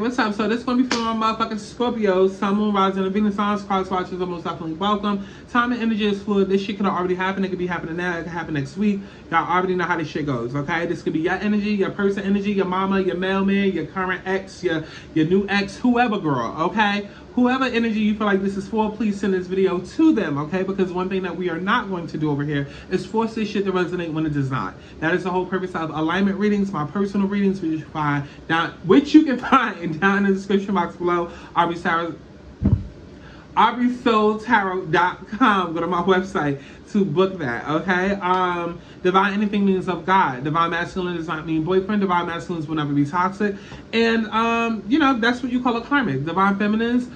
What's up? So this is going to be for my motherfucking Scorpios. Sun, Moon, Rising, and Venus signs. Cross watchers are most definitely welcome. Time and energy is fluid. This shit could have already happened. It could be happening now. It could happen next week. Y'all already know how this shit goes, okay? This could be your energy, your person energy, your mama, your mailman, your current ex, your new ex, whoever, girl, okay? Whoever energy you feel like this is for, please send this video to them, okay? Because one thing that we are not going to do over here is force this shit to resonate when it does not. That is the whole purpose of alignment readings, my personal readings, which you can find down in the description box below. AubreySoulTarot.com. Go to my website to book that, okay? Divine anything means of God. Divine masculine does not mean boyfriend. Divine masculines will never be toxic. And, you know, that's what you call a karmic. Divine feminines,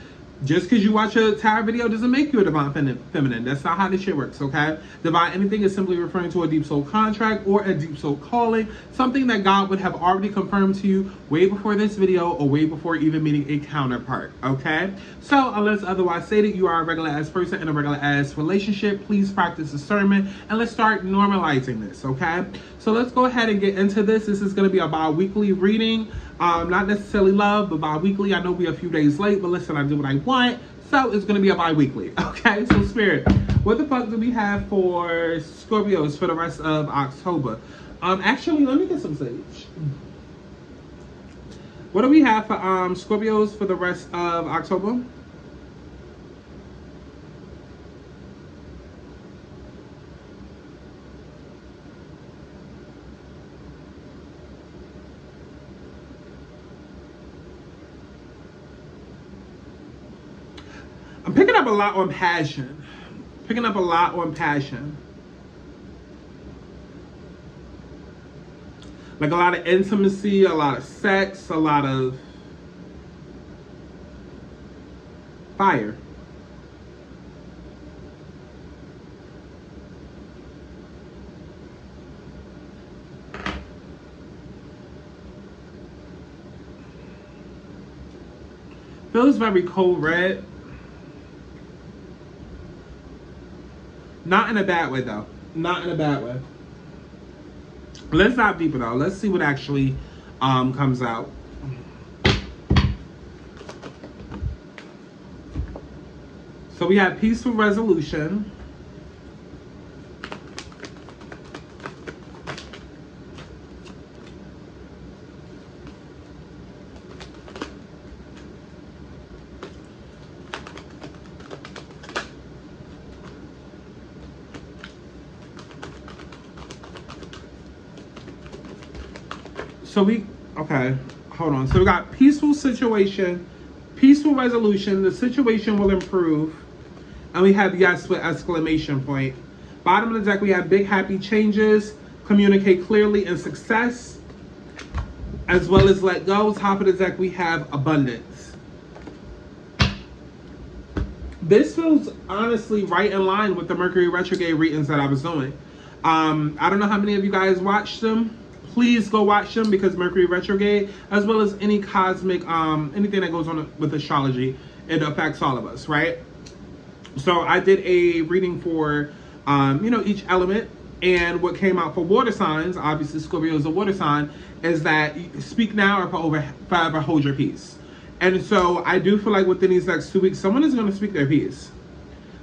just because you watch a tarot video doesn't make you a divine feminine. That's not how this shit works, okay? Divine anything is simply referring to a deep soul contract or a deep soul calling, something that God would have already confirmed to you way before this video or way before even meeting a counterpart, okay? So, unless otherwise stated, you are a regular ass person in a regular ass relationship, please practice discernment and let's start normalizing this, okay? So let's go ahead and get into this. This is going to be a bi-weekly reading. Not necessarily love, but bi-weekly. I know we're a few days late, but listen, I do what I want. So it's going to be a bi-weekly. Okay, so Spirit, what the fuck do we have for Scorpios for the rest of October? Actually, let me get some sage. What do we have for Scorpios for the rest of October? I'm picking up a lot on passion. Picking up a lot on passion. Like a lot of intimacy, a lot of sex, a lot of fire. Feels very cold red. Not in a bad way, though. Not in a bad way. Let's dive deeper, though. Let's see what actually comes out. So we have peaceful resolution. Okay, hold on. So we got peaceful situation, peaceful resolution, the situation will improve. And we have yes with exclamation point. Bottom of the deck, we have big happy changes, communicate clearly, and success, as well as let go. Top of the deck, we have abundance. This feels honestly right in line with the Mercury retrograde readings that I was doing. I don't know how many of you guys watched them. Please go watch them because Mercury retrograde, as well as any cosmic, anything that goes on with astrology, it affects all of us, right? So I did a reading for, you know, each element, and what came out for water signs, obviously Scorpio is a water sign, is that speak now or forever hold your peace. And so I do feel like within these next 2 weeks, someone is going to speak their peace.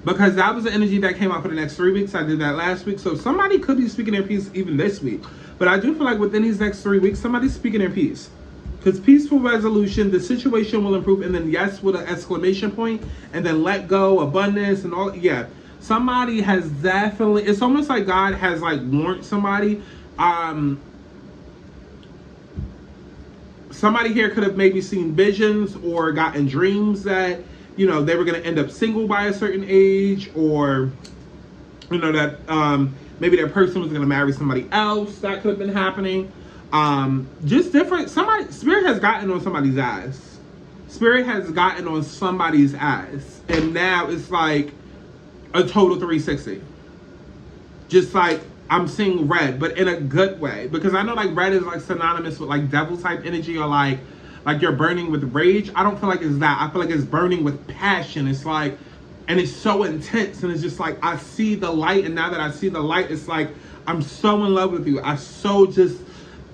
Because that was the energy that came out for the next 3 weeks. I did that last week. So somebody could be speaking their peace even this week. But I do feel like within these next 3 weeks, somebody's speaking their peace. Because peaceful resolution, the situation will improve. And then yes with an exclamation point. And then let go, abundance, and all. Yeah. Somebody has definitely, it's almost like God has like warned somebody. Somebody here could have maybe seen visions or gotten dreams that, you know, they were going to end up single by a certain age, or, you know, that maybe their person was going to marry somebody else. That could have been happening. Just different. Spirit has gotten on somebody's ass. Spirit has gotten on somebody's ass. And now it's like a total 360. Just like, I'm seeing red, but in a good way. Because I know like red is like synonymous with like devil type energy, or like you're burning with rage. I don't feel like it's that. I feel like it's burning with passion. It's like, and it's so intense, and it's just like, I see the light, and now that I see the light, it's like, I'm so in love with you. I so just,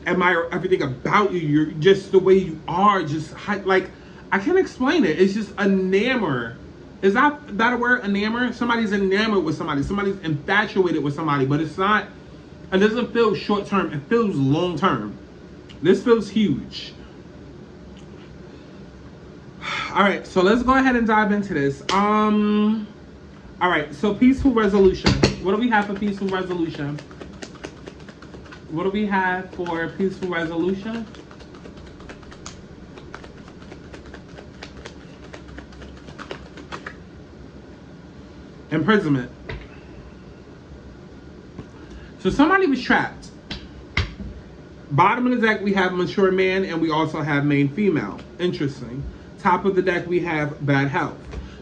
admire everything about you. You're just the way you are, just like, I can't explain it. It's just enamor. Is that a word? Enamor? Somebody's enamored with somebody. Somebody's infatuated with somebody, but it's not, it doesn't feel short term. It feels long term. This feels huge. All right, so let's go ahead and dive into this. All right, so peaceful resolution. What do we have for peaceful resolution? What do we have for peaceful resolution? Imprisonment. So somebody was trapped. Bottom of the deck, we have mature man, and we also have main female. Interesting. Top of the deck, we have bad health.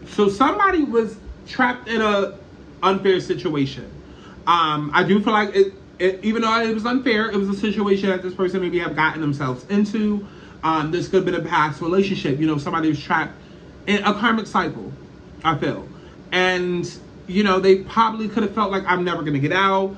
So somebody was trapped in a unfair situation. I do feel like it, even though it was unfair, it was a situation that this person maybe have gotten themselves into. This could have been a past relationship. You know, somebody was trapped in a karmic cycle, I feel. And, you know, they probably could have felt like, I'm never going to get out.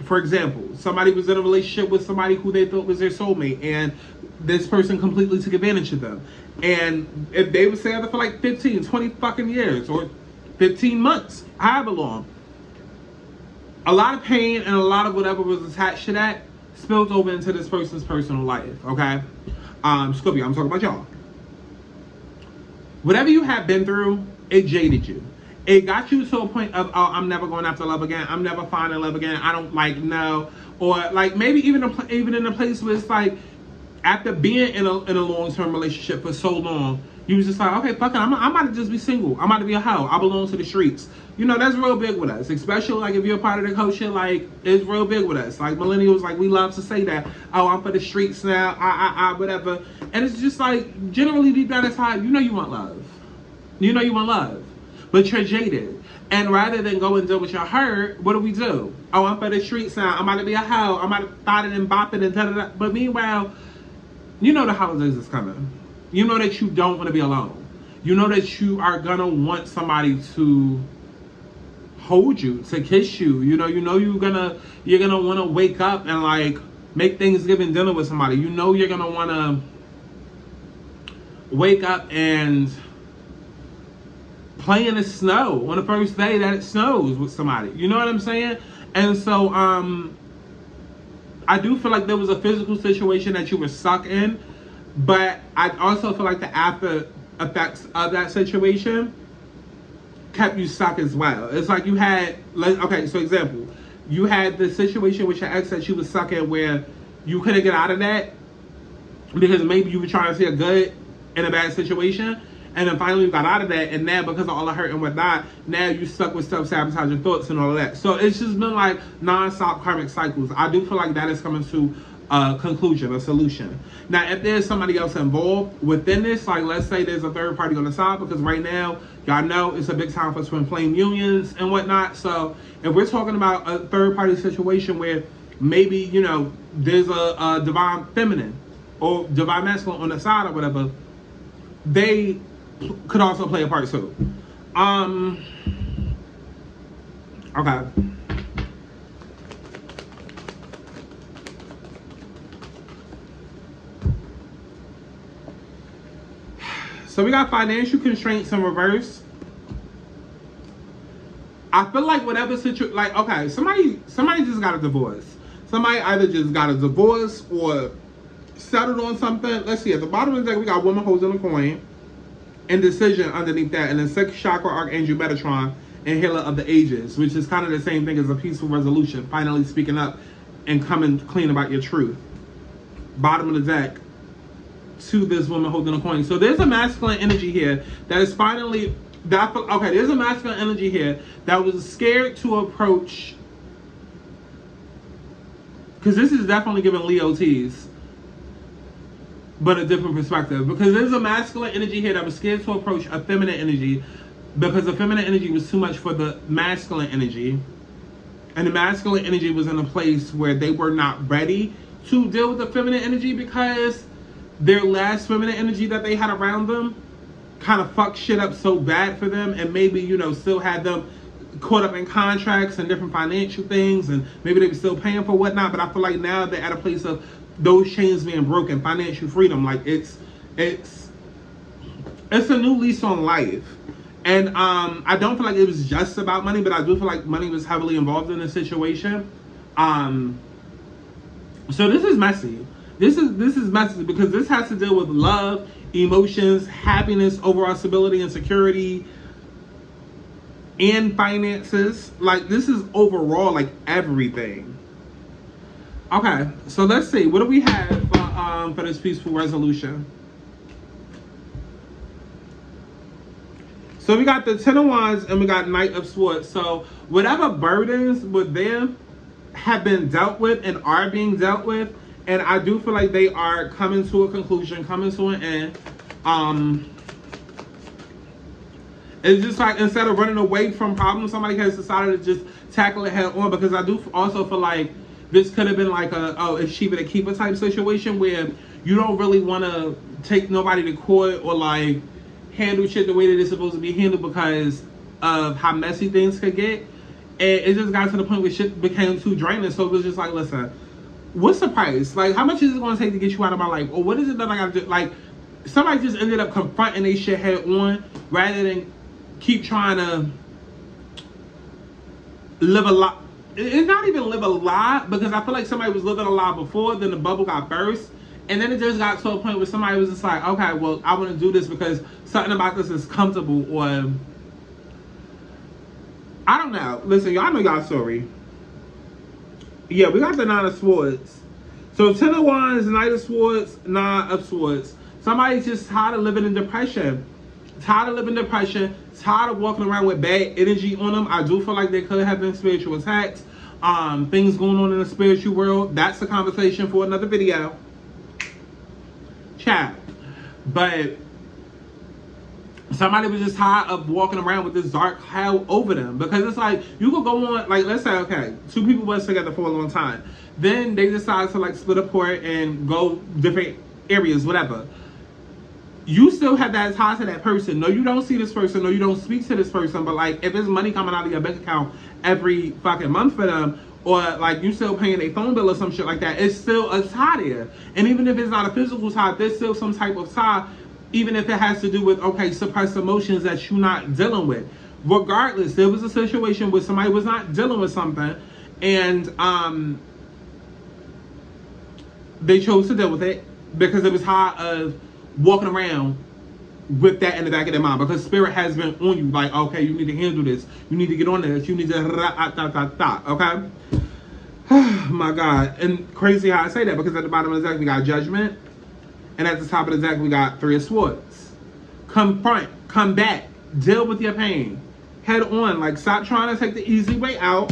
For example, somebody was in a relationship with somebody who they thought was their soulmate, and this person completely took advantage of them. And if they were together for like 15, 20 fucking years, or 15 months, however long, a lot of pain and a lot of whatever was attached to that spilled over into this person's personal life, okay? Scorpio, I'm talking about y'all. Whatever you have been through, it jaded you. It got you to a point of, oh, I'm never going after love again. I'm never finding love again. I don't like, no. Or like maybe even in a place where it's like, after being in a long-term relationship for so long, you was just like, okay, fuck it, I'm about to just be single. I'm about to be a hoe. I belong to the streets. You know, that's real big with us. Especially like if you're a part of the culture, like it's real big with us. Like millennials, like we love to say that. Oh, I'm for the streets now. Whatever. And it's just like generally deep down inside, you know you want love. You know you want love, but you're jaded. And rather than go and deal with your hurt, what do? Oh, I'm for the streets now. I'm about to be a hoe. I'm about to fight it and bop it and da-da-da. But meanwhile, you know the holidays is coming. You know that you don't want to be alone. You know that you are gonna want somebody to hold you, to kiss you. You know you're gonna want to wake up and like make Thanksgiving dinner with somebody. You know you're gonna want to wake up and play in the snow on the first day that it snows with somebody. You know what I'm saying? And so I do feel like there was a physical situation that you were stuck in, but I also feel like the after effects of that situation kept you stuck as well. It's like you had, okay, so example, you had the situation with your ex that you was stuck in where you couldn't get out of that because maybe you were trying to see a good in a bad situation, and then finally you got out of that, and now because of all the hurt and whatnot, now you stuck with self-sabotaging thoughts and all of that. So it's just been like non-stop karmic cycles. I do feel like that is coming to a conclusion, a solution. Now, if there's somebody else involved within this, like let's say there's a third party on the side, because right now, y'all know it's a big time for twin flame unions and whatnot. So if we're talking about a third party situation where maybe, you know, there's a divine feminine or divine masculine on the side or whatever, they could also play a part too. Okay. So we got financial constraints in reverse. I feel like whatever situation, like, okay, somebody just got a divorce. Somebody either just got a divorce or settled on something. Let's see, at the bottom of the deck, we got woman holding a coin. Indecision underneath that, and then sixth chakra archangel Metatron and healer of the ages, which is kind of the same thing as a peaceful resolution, finally speaking up and coming clean about your truth. Bottom of the deck to this woman holding a coin. So there's a masculine energy here that is finally that. Okay, there's a masculine energy here that was scared to approach, because this is definitely giving Leo tease, but a different perspective, because there's a masculine energy here that was scared to approach a feminine energy because the feminine energy was too much for the masculine energy, and the masculine energy was in a place where they were not ready to deal with the feminine energy because their last feminine energy that they had around them kind of fucked shit up so bad for them, and maybe, you know, still had them caught up in contracts and different financial things, and maybe they were still paying for whatnot. But I feel like now they're at a place of those chains being broken, financial freedom. Like it's a new lease on life. And I don't feel like it was just about money, but I do feel like money was heavily involved in the situation. So this is messy. This is messy because this has to deal with love, emotions, happiness, overall stability and security, and finances. Like, this is overall like everything. Okay, so let's see. What do we have for this peaceful resolution? So we got the Ten of Wands and we got Knight of Swords. So whatever burdens with them have been dealt with and are being dealt with, and I do feel like they are coming to a conclusion, coming to an end. It's just like, instead of running away from problems, somebody has decided to just tackle it head on, because I do also feel like this could have been like a, oh, it's cheaper to keep a type situation where you don't really want to take nobody to court or like handle shit the way that it's supposed to be handled because of how messy things could get. And it just got to the point where shit became too draining. So it was just like, listen, what's the price? Like, how much is it going to take to get you out of my life? Or what is it that I got to do? Like, somebody just ended up confronting their shit head on rather than keep trying to live a lie. It's not even live a lie, because I feel like somebody was living a lie before, then the bubble got burst. And then it just got to a point where somebody was just like, okay, well, I want to do this because something about this is comfortable, or I don't know. Listen, y'all know y'all story. Yeah, we got the Nine of Swords. So Ten of Wands, Knight of Swords, Nine of Swords. Somebody's just tired of living in depression. Tired of living in depression. Tired of walking around with bad energy on them. I do feel like there could have been spiritual attacks. Things going on in the spiritual world. That's a conversation for another video. Chat. But somebody was just tired of walking around with this dark cloud over them, because it's like, you could go on, like, let's say, okay, two people was together for a long time, then they decide to like split apart and go different areas, whatever. You still have that tie to that person. No, you don't see this person, no, you don't speak to this person, but like, if there's money coming out of your bank account every fucking month for them, or like you still paying a phone bill or some shit like that, it's still a tie there. And even if it's not a physical tie, there's still some type of tie, even if it has to do with, okay, suppressed emotions that you're not dealing with. Regardless, there was a situation where somebody was not dealing with something, and they chose to deal with it because it was tired of walking around with that in the back of their mind, because spirit has been on you, like, okay, you need to handle this, you need to get on this, you need to okay. My God. And crazy how I say that, because at the bottom of the deck we got Judgment, and at the top of the deck we got Three of Swords. Confront, combat, deal with your pain head on. Like, stop trying to take the easy way out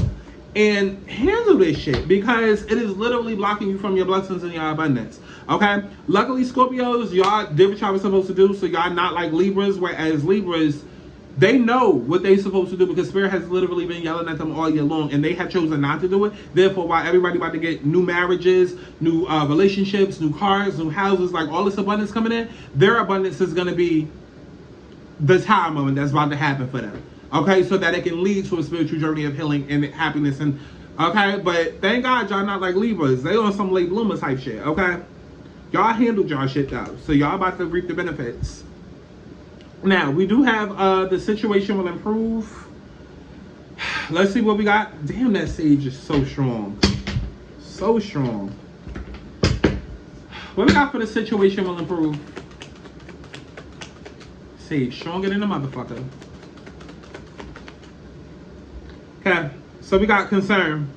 and handle this shit, because it is literally blocking you from your blessings and your abundance. Okay, luckily Scorpios, y'all did what y'all was supposed to do, so y'all not like Libras, whereas Libras, they know what they're supposed to do, because Spirit has literally been yelling at them all year long, and they have chosen not to do it. Therefore, while everybody about to get new marriages, new relationships, new cars, new houses, like all this abundance coming in, their abundance is going to be the time moment that's about to happen for them. Okay, so that it can lead to a spiritual journey of healing and happiness. And okay, but thank God y'all not like Libras. They on some late bloomer type shit. Okay, y'all handled y'all shit though, so y'all about to reap the benefits. Now we do have the situation will improve. Let's see what we got. Damn, that sage is so strong, so strong. What we got for the situation will improve? Sage stronger than a motherfucker. Okay, so we got concern.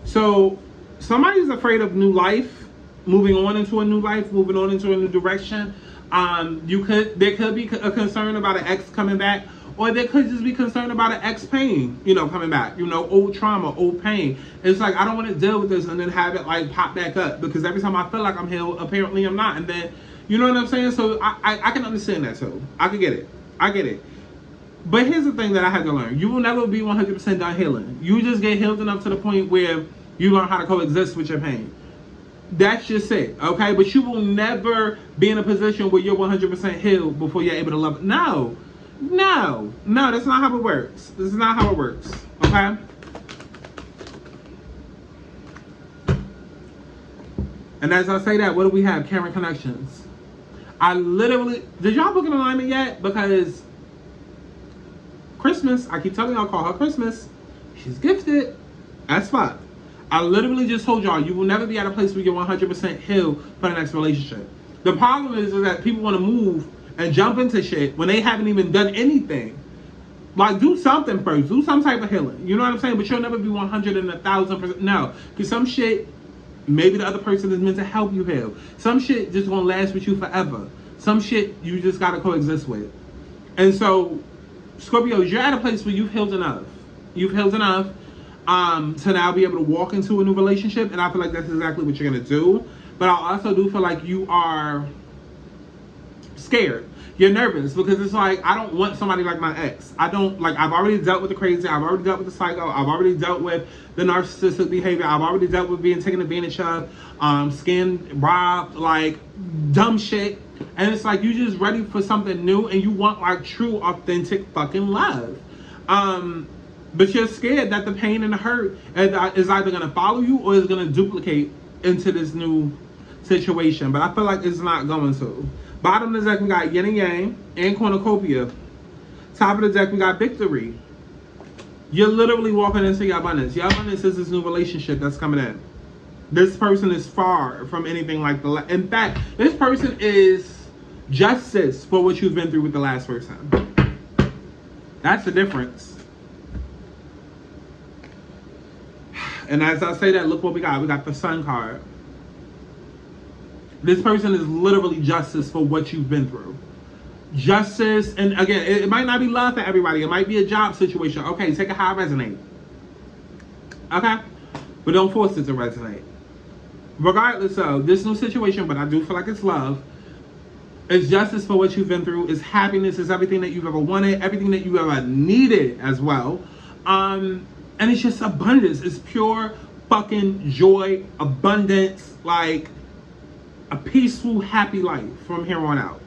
So somebody's afraid of new life, moving on into a new life, moving on into a new direction. There could be a concern about an ex coming back, or there could just be concern about an ex pain, you know, coming back, you know, old trauma, old pain. It's like, I don't want to deal with this and then have it like pop back up, because every time I feel like I'm healed, apparently I'm not. And then, you know what I'm saying? So I can understand that too. I can get it. I get it. But here's the thing that I had to learn. You will never be 100% done healing. You just get healed enough to the point where you learn how to coexist with your pain. That's just it, okay? But you will never be in a position where you're 100% healed before you're able to love it. No, that's not how it works. This is not how it works, okay? And as I say that, what do we have? Karen Connections. I literally, did y'all book an alignment yet? Because Christmas, I keep telling y'all, call her Christmas. She's gifted as fuck. I literally just told y'all, you will never be at a place where you're 100% healed for the next relationship. The problem is that people want to move and jump into shit when they haven't even done anything. Like, do something first. Do some type of healing. You know what I'm saying? But you'll never be 100 and 1,000%. No. Because some shit, maybe the other person is meant to help you heal. Some shit just gonna last with you forever. Some shit you just gotta coexist with. And so, Scorpios, you're at a place where you've healed enough. You've healed enough to now be able to walk into a new relationship. And I feel like that's exactly what you're gonna do. But I also do feel like you are scared. You're nervous because it's like, I don't want somebody like my ex. I don't, like, I've already dealt with the crazy. I've already dealt with the psycho. I've already dealt with the narcissistic behavior. I've already dealt with being taken advantage of, scammed, robbed, like, dumb shit. And it's like, you just ready for something new and you want, like, true, authentic fucking love. But you're scared that the pain and the hurt is either going to follow you or is going to duplicate into this new situation. But I feel like it's not going to. Bottom of the deck, we got Yin and Yang and Cornucopia. Top of the deck, we got Victory. You're literally walking into your abundance. Your abundance is this new relationship that's coming in. This person is far from anything like the in fact, this person is justice for what you've been through with the last person. That's the difference. And as I say that, look what we got. We got the Sun card. This person is literally justice for what you've been through. Justice, and again, it might not be love for everybody. It might be a job situation. Okay, take it how it resonates. Okay? But don't force it to resonate. Regardless of this new situation, but I do feel like it's love. It's justice for what you've been through. It's happiness. It's everything that you've ever wanted. Everything that you ever needed as well. And it's just abundance. It's pure fucking joy, abundance, like a peaceful, happy life from here on out.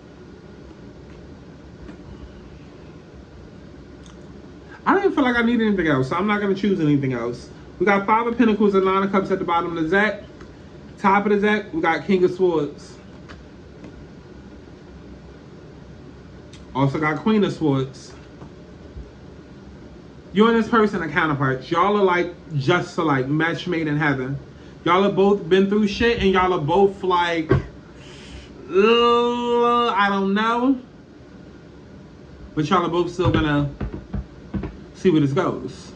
I don't even feel like I need anything else, so I'm not going to choose anything else. We got Five of Pentacles and Nine of Cups at the bottom of the deck. Top of the deck, we got King of Swords. Also got Queen of Swords. You and this person are counterparts. Y'all are like just alike, match made in heaven. Y'all have both been through shit and y'all are both like, I don't know. But y'all are both still gonna see where this goes.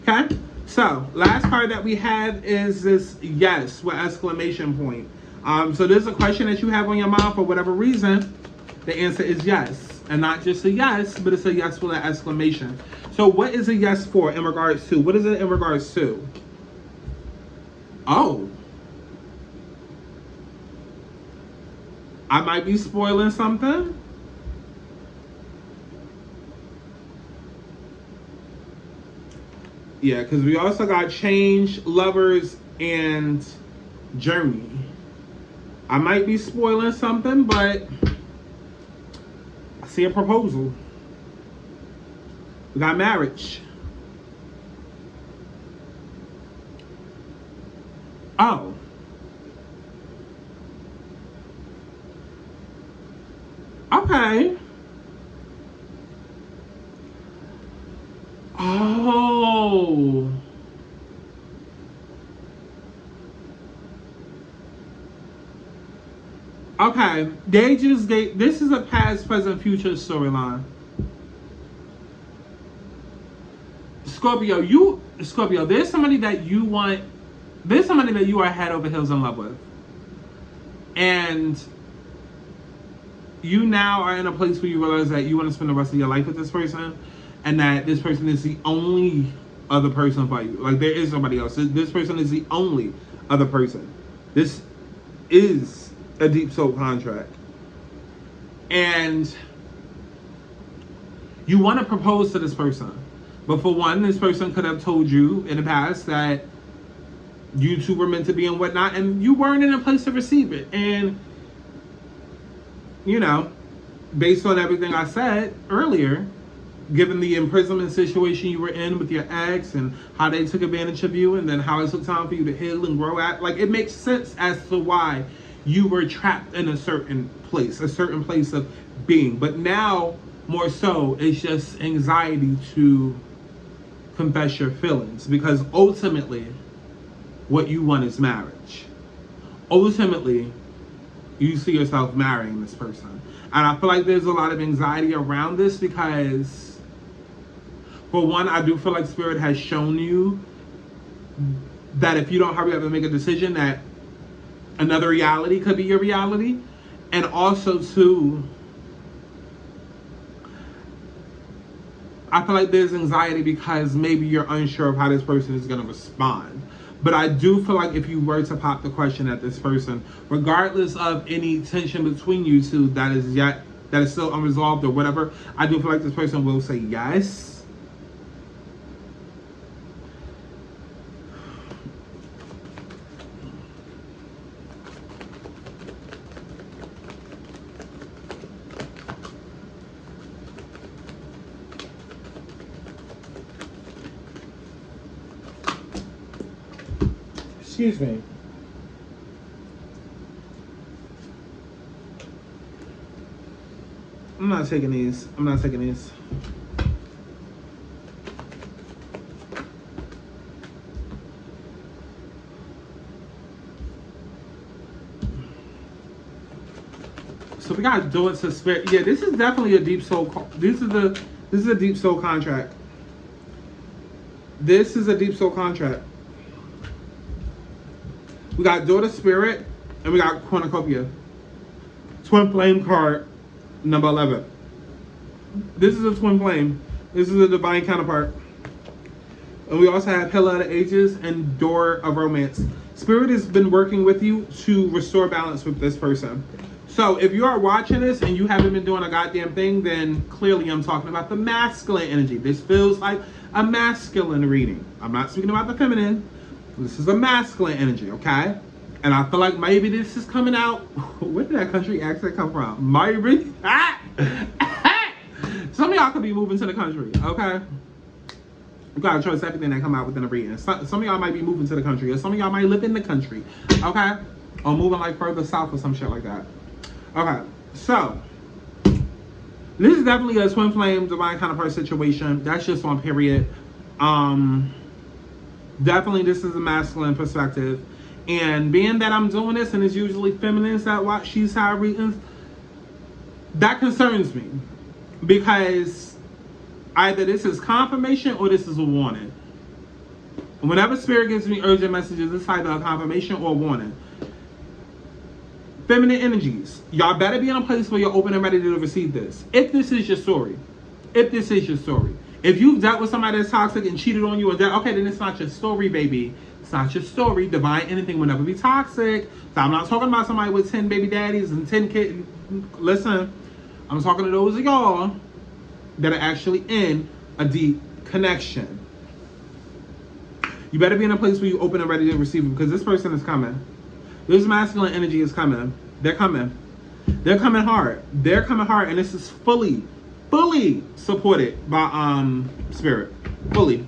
Okay? So, last card that we have is this yes with exclamation point. So there's a question that you have on your mind for whatever reason. The answer is yes. And not just a yes, but it's a yes with an exclamation. So what is a yes for in regards to? What is it in regards to? Oh. I might be spoiling something. Yeah, because we also got change, lovers, and journey. I might be spoiling something, but I see a proposal. We got marriage. Oh. Okay. Oh. Okay. They just gave, this is a past, present, future storyline. Scorpio, there's somebody that you want, there's somebody that you are head over heels in love with. And you now are in a place where you realize that you want to spend the rest of your life with this person and that this person is the only other person for you. Like, there is somebody else. This person is the only other person. This is a deep soul contract. And you want to propose to this person. But for one, this person could have told you in the past that you two were meant to be and whatnot, and you weren't in a place to receive it. And, you know, based on everything I said earlier, given the imprisonment situation you were in with your ex and how they took advantage of you, and then how it took time for you to heal and grow at, like, it makes sense as to why you were trapped in a certain place of being. But now, more so, it's just anxiety to confess your feelings, because ultimately, what you want is marriage. Ultimately, you see yourself marrying this person. And I feel like there's a lot of anxiety around this because, for one, I do feel like Spirit has shown you that if you don't hurry up and make a decision, that another reality could be your reality. And also, too, I feel like there's anxiety because maybe you're unsure of how this person is going to respond. But I do feel like if you were to pop the question at this person, regardless of any tension between you two that is still unresolved or whatever, I do feel like this person will say yes. Excuse me. I'm not taking these. So we gotta do it to Spirit. Yeah, this is definitely a deep soul. This is a deep soul contract. This is a deep soul contract. We got Daughter Spirit, and we got Cornucopia. Twin Flame card, number 11. This is a Twin Flame. This is a divine counterpart. And we also have Pillar of the Ages and Door of Romance. Spirit has been working with you to restore balance with this person. So if you are watching this and you haven't been doing a goddamn thing, then clearly I'm talking about the masculine energy. This feels like a masculine reading. I'm not speaking about the feminine. This is a masculine energy, okay? And I feel like maybe this is coming out. Where did that country accent come from? Maybe. Some of y'all could be moving to the country, okay? You gotta trust everything that come out within a reading. Some of y'all might be moving to the country, or some of y'all might live in the country, okay? Or moving like further south or some shit like that. Okay, so this is definitely a twin flame divine counterpart situation. That's just on period. Definitely this is a masculine perspective. And being that I'm doing this and it's usually feminines that watch She's High readings, that concerns me. Because either this is confirmation or this is a warning. Whenever Spirit gives me urgent messages, it's either a confirmation or a warning. Feminine energies, y'all better be in a place where you're open and ready to receive this. If this is your story. If you've dealt with somebody that's toxic and cheated on you, and okay, then it's not your story, baby. It's not your story. Divine anything will never be toxic. So I'm not talking about somebody with 10 baby daddies and 10 kids. Listen, I'm talking to those of y'all that are actually in a deep connection. You better be in a place where you're open and ready to receive it, because this person is coming. This masculine energy is coming. They're coming. They're coming hard. They're coming hard, and this is fully supported by Spirit. Fully.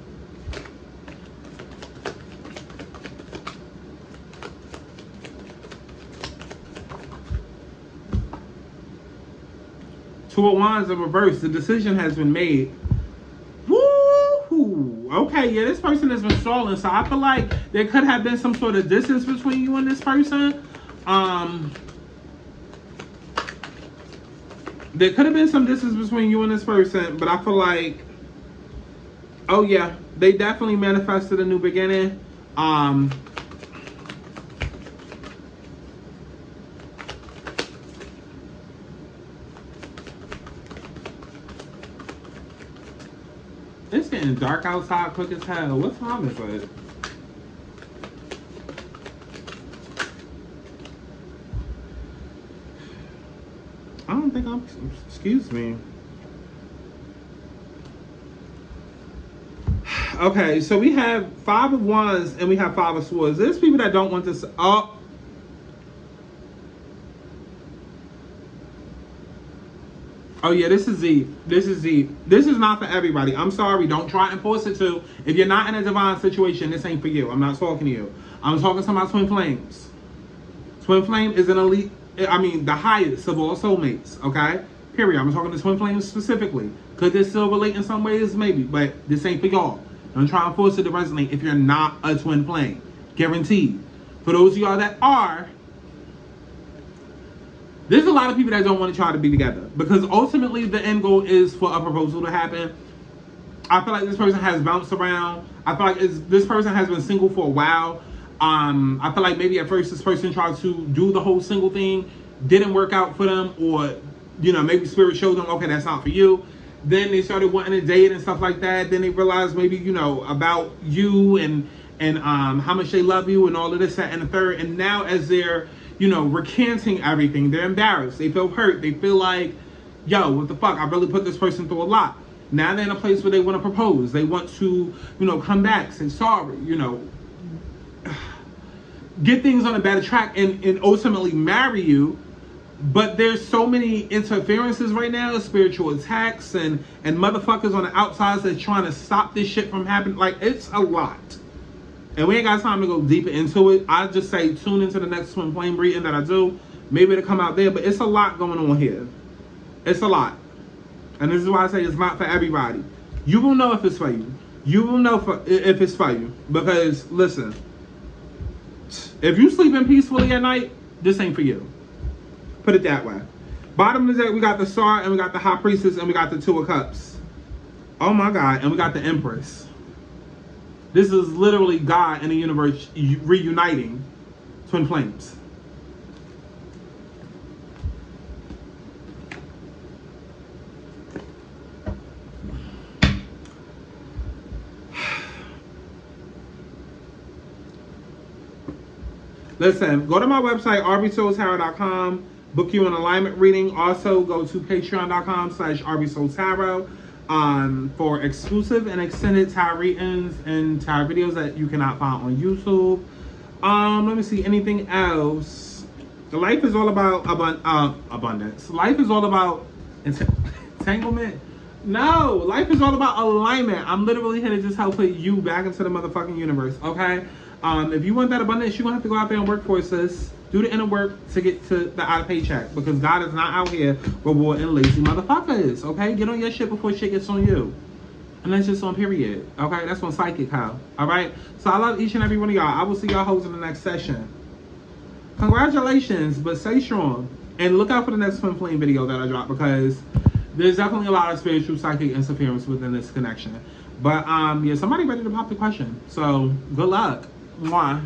Two of Wands in reverse. The decision has been made. Woo-hoo. Okay, yeah, this person has been stalling, so I feel like there could have been some sort of distance between you and this person. There could have been some distance between you and this person, but I feel like, oh yeah, they definitely manifested a new beginning. It's getting dark outside quick as hell. What time is it? I don't think I'm, excuse me. Okay, so we have 5 of Wands and we have 5 of Swords. There's people that don't want this. Oh. Oh yeah, this is Z. This is Z. This is not for everybody. I'm sorry. Don't try and force it to. If you're not in a divine situation, this ain't for you. I'm not talking to you. I'm talking to my twin flames. Twin flame is an elite. I mean, the highest of all soulmates. Okay. Period. I'm talking to twin flames specifically. Could this still relate in some ways? Maybe, but this ain't for y'all. Don't try and force it to resonate if you're not a twin flame. Guaranteed. For those of y'all that are, there's a lot of people that don't want to try to be together because ultimately the end goal is for a proposal to happen. I feel like this person has bounced around. I feel like this person has been single for a while. I feel like maybe at first this person tried to do the whole single thing, didn't work out for them, or maybe spirit showed them, okay, that's not for you. Then they started wanting to date and stuff like that. Then they realized maybe about you and how much they love you and all of this, that, and the third. And now as they're recanting everything, they're embarrassed. They feel hurt. They feel like, yo, what the fuck? I really put this person through a lot. Now they're in a place where they want to propose. They want to, come back, say sorry, get things on a better track and ultimately marry you. But there's so many interferences right now, spiritual attacks and motherfuckers on the outside that's trying to stop this shit from happening. Like, it's a lot. And we ain't got time to go deeper into it. I just say tune into the next twin flame reading that I do. Maybe it'll come out there, but it's a lot going on here. It's a lot. And this is why I say it's not for everybody. You will know if it's for you. You will know if it's for you. Because, listen, if you sleeping peacefully at night, this ain't for you. Put it that way. Bottom of the deck, we got the Star, and we got the High Priestess, and we got the Two of Cups. Oh my God, and we got the Empress. This is literally God and the universe reuniting twin flames. Listen, go to my website, aubreysoultarot.com, book you an alignment reading. Also, go to patreon.com/aubreysoultarot for exclusive and extended tarot readings and tarot videos that you cannot find on YouTube. Let me see, anything else? Life is all about abundance. Life is all about entanglement. No, life is all about alignment. I'm literally here to just help put you back into the motherfucking universe, okay? If you want that abundance, you're gonna have to go out there and work for it, sis. Do the inner work to get to the outer paycheck, because God is not out here rewarding lazy motherfuckers, okay? Get on your shit before shit gets on you. And that's just on period, okay? That's on psychic how, all right? So I love each and every one of y'all. I will see y'all hoes in the next session. Congratulations, but stay strong. And look out for the next twin flame video that I drop, because there's definitely a lot of spiritual psychic interference within this connection. But yeah, somebody ready to pop the question. So good luck. Mwah.